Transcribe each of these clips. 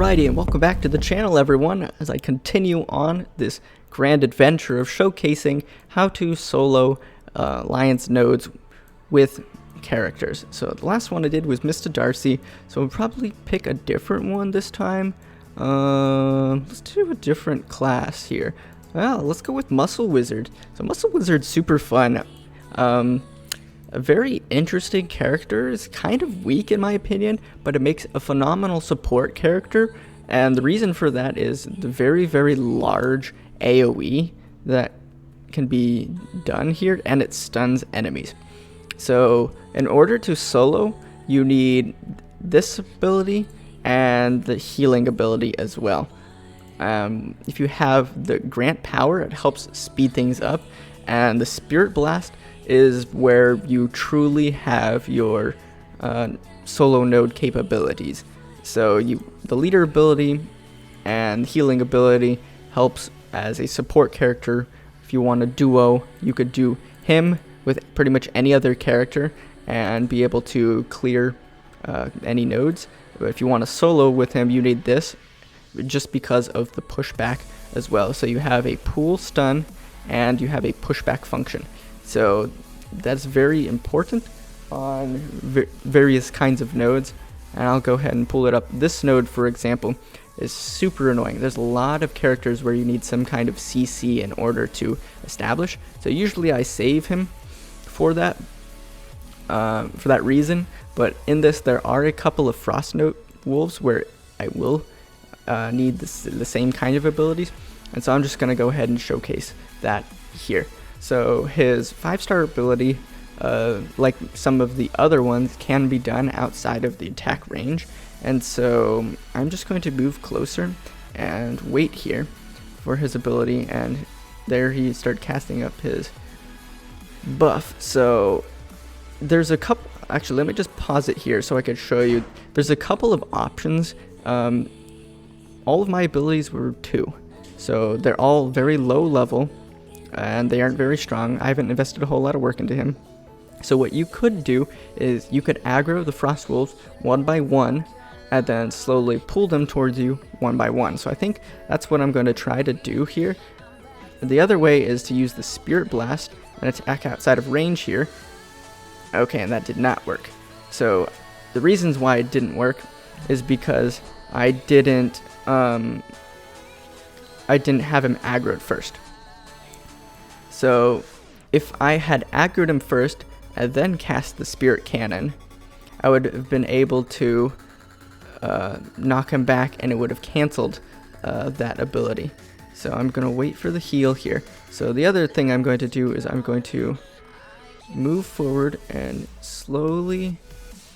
Alrighty, and welcome back to the channel, everyone, as I continue on this grand adventure of showcasing how to solo Alliance nodes with characters. So the last one I did was Mr. Darcy, so we'll probably pick a different one this time. Let's do a different class here. Well, let's go with MuscleWizard. So MuscleWizard's super fun. A very interesting character. Is kind of weak in my opinion, but it makes a phenomenal support character, and the reason for that is the very large AoE that can be done here, and it stuns enemies. So in order to solo, you need this ability and the healing ability as well. If you have the Grant Power, it helps speed things up, and the Spirit Blast is where you truly have your solo node capabilities. So the leader ability and healing ability helps as a support character. If you want a duo, you could do him with pretty much any other character and be able to clear any nodes. But if you want to solo with him, you need this just because of the pushback as well. So you have a pool stun and you have a pushback function. So that's very important on various kinds of nodes, and I'll go ahead and pull it up. This node, for example, is super annoying. There's a lot of characters where you need some kind of CC in order to establish, so usually I save him for that reason. But in this, there are a couple of Frost Note wolves where I will need the same kind of abilities, and so I'm just going to go ahead and showcase that here. So his 5-star ability, like some of the other ones, can be done outside of the attack range, and so I'm just going to move closer and wait here for his ability, and there he started casting up his buff. So there's a couple, actually let me just pause it here so I could show you. There's a couple of options. All of my abilities were 2, so they're all very low level and they aren't very strong. I haven't invested a whole lot of work into him. So what you could do is you could aggro the Frost Wolves one by one and then slowly pull them towards you one by one. So I think that's what I'm going to try to do here. The other way is to use the Spirit Blast and attack outside of range here. Okay, and that did not work. So the reasons why it didn't work is because I didn't have him aggroed first. So if I had aggroed him first and then cast the Spirit Cannon, I would have been able to knock him back, and it would have canceled that ability. So I'm going to wait for the heal here. So the other thing I'm going to do is I'm going to move forward and slowly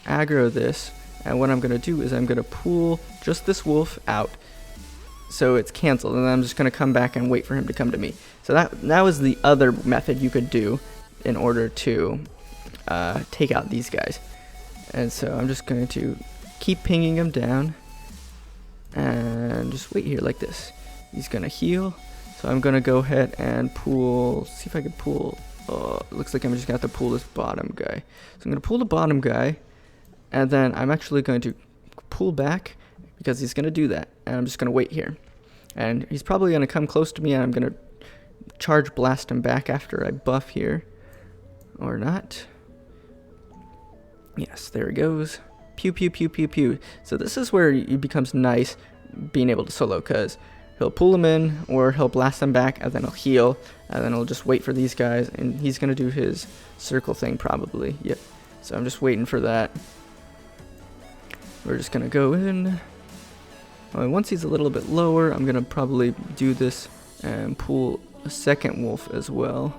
aggro this. And what I'm going to do is I'm going to pull just this wolf out so it's canceled, and then I'm just going to come back and wait for him to come to me. So that was the other method you could do in order to take out these guys. And so I'm just going to keep pinging him down and just wait here like this. He's going to heal, so I'm going to go ahead and pull, see if I can pull. It looks like I'm just going to have to pull this bottom guy. So I'm going to pull the bottom guy, and then I'm actually going to pull back because he's going to do that, and I'm just going to wait here. And he's probably going to come close to me, and I'm going to charge blast him back after I buff here. Or not. Yes, there he goes. Pew, pew, pew, pew, pew. So this is where it becomes nice being able to solo, because he'll pull him in, or he'll blast them back, and then he'll heal, and then he'll just wait for these guys, and he's going to do his circle thing probably. Yep. So I'm just waiting for that. We're just going to go in. And once he's a little bit lower, I'm going to probably do this and pull a second wolf as well.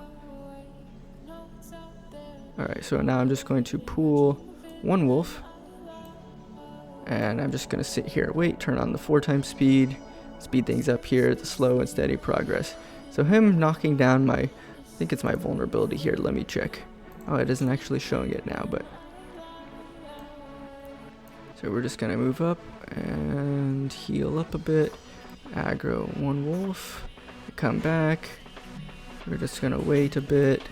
Alright, so now I'm just going to pull one wolf. And I'm just going to sit here, wait, turn on the 4x speed, speed things up here, the slow and steady progress. So him knocking down my, I think it's my vulnerability here, let me check. Oh, it isn't actually showing it now, but. So we're just going to move up and heal up a bit, aggro one wolf, come back, we're just going to wait a bit.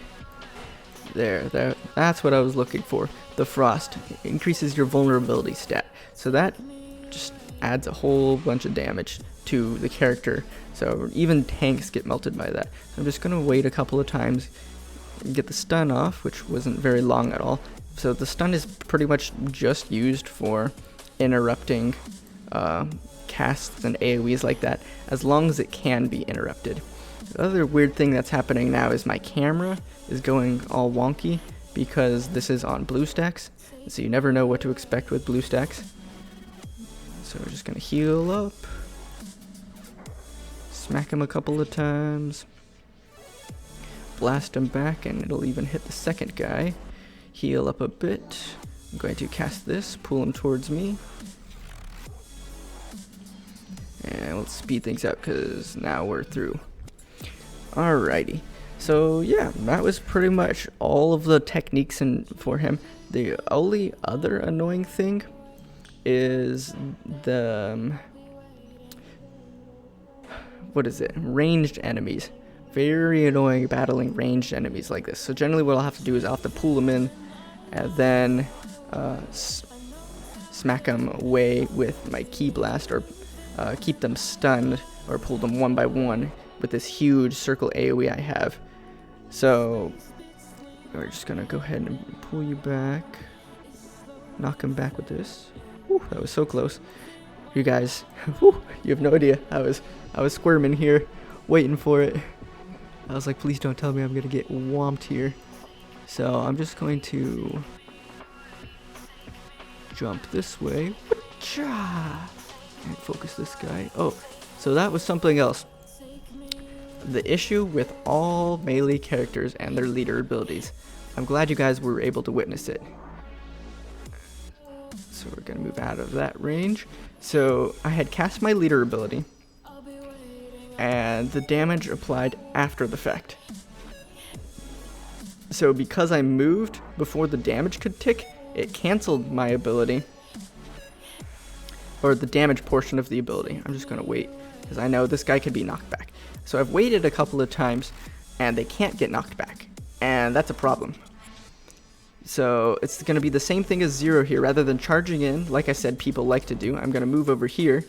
That's what I was looking for. The Frost increases your vulnerability stat. So that just adds a whole bunch of damage to the character. So even tanks get melted by that. So I'm just going to wait a couple of times, get the stun off, which wasn't very long at all. So the stun is pretty much just used for interrupting casts and AoEs like that, as long as it can be interrupted. The other weird thing that's happening now is my camera is going all wonky because this is on BlueStacks, so you never know what to expect with BlueStacks. So we're just gonna heal up, smack him a couple of times, blast him back, and it'll even hit the second guy. Heal up a bit. I'm going to cast this, pull him towards me. And let's speed things up because now we're through. Alrighty. So yeah, that was pretty much all of the techniques for him. The only other annoying thing is the what is it? Ranged enemies. Very annoying battling ranged enemies like this. So generally what I'll have to do is I'll have to pull them in and then smack them away with my Ki Blast, or keep them stunned, or pull them one by one with this huge circle AoE I have. So we're just gonna go ahead and pull you back, knock him back with this. Whew, that was so close. You guys, whew, you have no idea. I was squirming here, waiting for it. I was like, please don't tell me I'm gonna get whomped here. So I'm just going to jump this way. And focus this guy. Oh, so that was something else. The issue with all melee characters and their leader abilities. I'm glad you guys were able to witness it. So we're gonna move out of that range. So I had cast my leader ability, and the damage applied after the fact. So because I moved before the damage could tick, it canceled my ability, or the damage portion of the ability. I'm just gonna wait, because I know this guy could be knocked back. So I've waited a couple of times, and they can't get knocked back, and that's a problem. So it's gonna be the same thing as Zero here. Rather than charging in, like I said people like to do, I'm gonna move over here,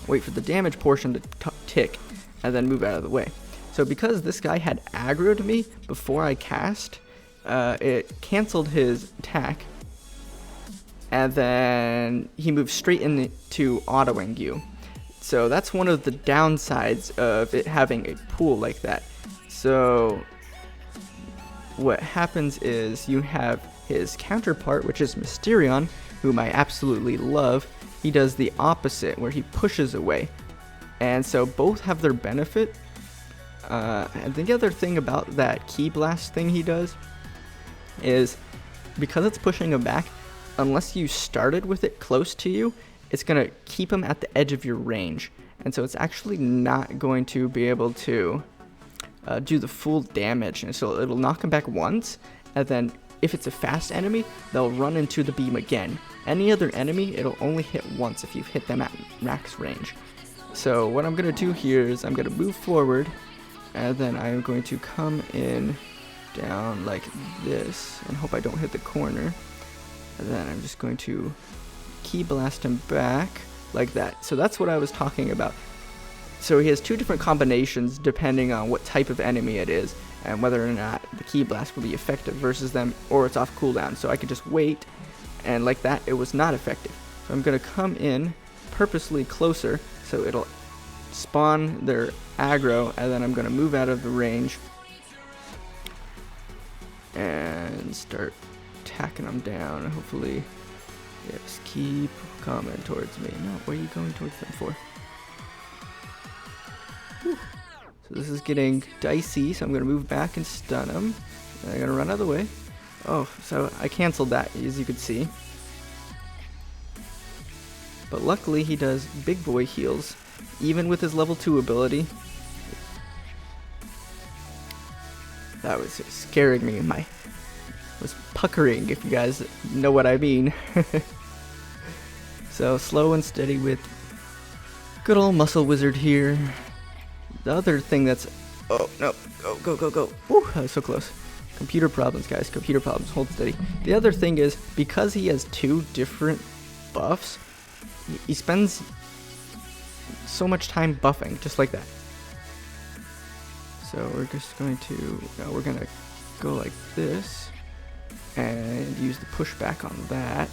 wait for the damage portion to tick, and then move out of the way. So because this guy had aggroed me before I cast, it canceled his attack, and then he moved straight into autoing you. So that's one of the downsides of it having a pool like that. So what happens is you have his counterpart, which is Mysterion, whom I absolutely love. He does the opposite, where he pushes away. And so both have their benefit. And the other thing about that Ki Blast thing he does is, because it's pushing him back, unless you started with it close to you, it's going to keep him at the edge of your range. And so it's actually not going to be able to do the full damage. And so it'll knock him back once, and then if it's a fast enemy, they'll run into the beam again. Any other enemy, it'll only hit once if you've hit them at max range. So what I'm going to do here is I'm going to move forward, and then I'm going to come in down like this and hope I don't hit the corner. And then I'm just going to Ki Blast him back like that. So that's what I was talking about. So he has two different combinations depending on what type of enemy it is and whether or not the Ki Blast will be effective versus them, or it's off cooldown. So I could just wait, and like that it was not effective. So I'm going to come in purposely closer so it'll spawn their aggro, and then I'm going to move out of the range and start attacking them down. Hopefully, yes, keep coming towards me. No, where are you going towards them for? Whew. So this is getting dicey, so I'm going to move back and stun him. And I'm going to run out of the way. Oh, so I canceled that, as you could see. But luckily he does big boy heals, even with his level 2 ability. That was scaring me. My was puckering, if you guys know what I mean. So slow and steady with good old MuscleWizard here. The other thing that's, oh no, go. Woo, that was so close. Computer problems, guys, computer problems. Hold steady. The other thing is, because he has two different buffs, he spends so much time buffing, just like that. So we're just going to, we're going to go like this and use the pushback on that.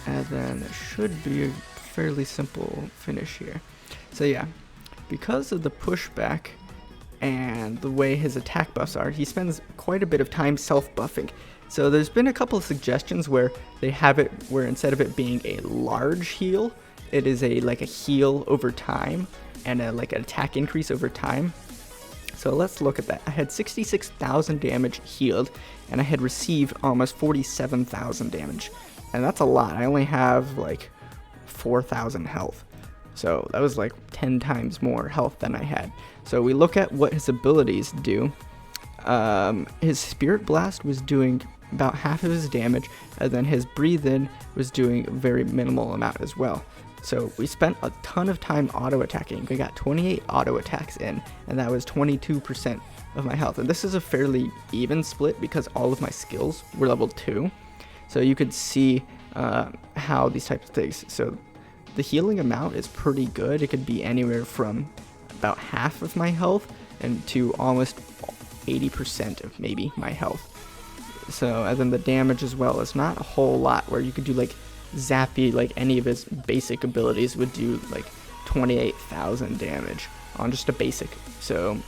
And then it should be a fairly simple finish here. So yeah, because of the pushback and the way his attack buffs are, he spends quite a bit of time self-buffing. So there's been a couple of suggestions where they have it where instead of it being a large heal, it is like a heal over time and like an attack increase over time. So let's look at that. I had 66,000 damage healed, and I had received almost 47,000 damage. And that's a lot. I only have like 4,000 health. So that was like 10 times more health than I had. So we look at what his abilities do. His Spirit Blast was doing about half of his damage, and then his Breathe In was doing a very minimal amount as well. So we spent a ton of time auto attacking. We got 28 auto attacks in, and that was 22% of my health. And this is a fairly even split because all of my skills were level 2. So you could see how these types of things. So the healing amount is pretty good. It could be anywhere from about half of my health and to almost 80% of maybe my health. So, and then the damage as well is not a whole lot, where you could do like Zappy, like any of his basic abilities would do like 28,000 damage on just a basic. So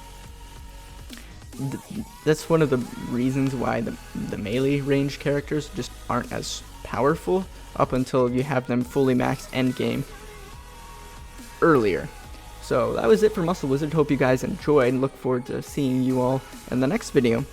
that's one of the reasons why the melee range characters just aren't as powerful up until you have them fully maxed endgame earlier. So that was it for MuscleWizard. Hope you guys enjoyed and look forward to seeing you all in the next video.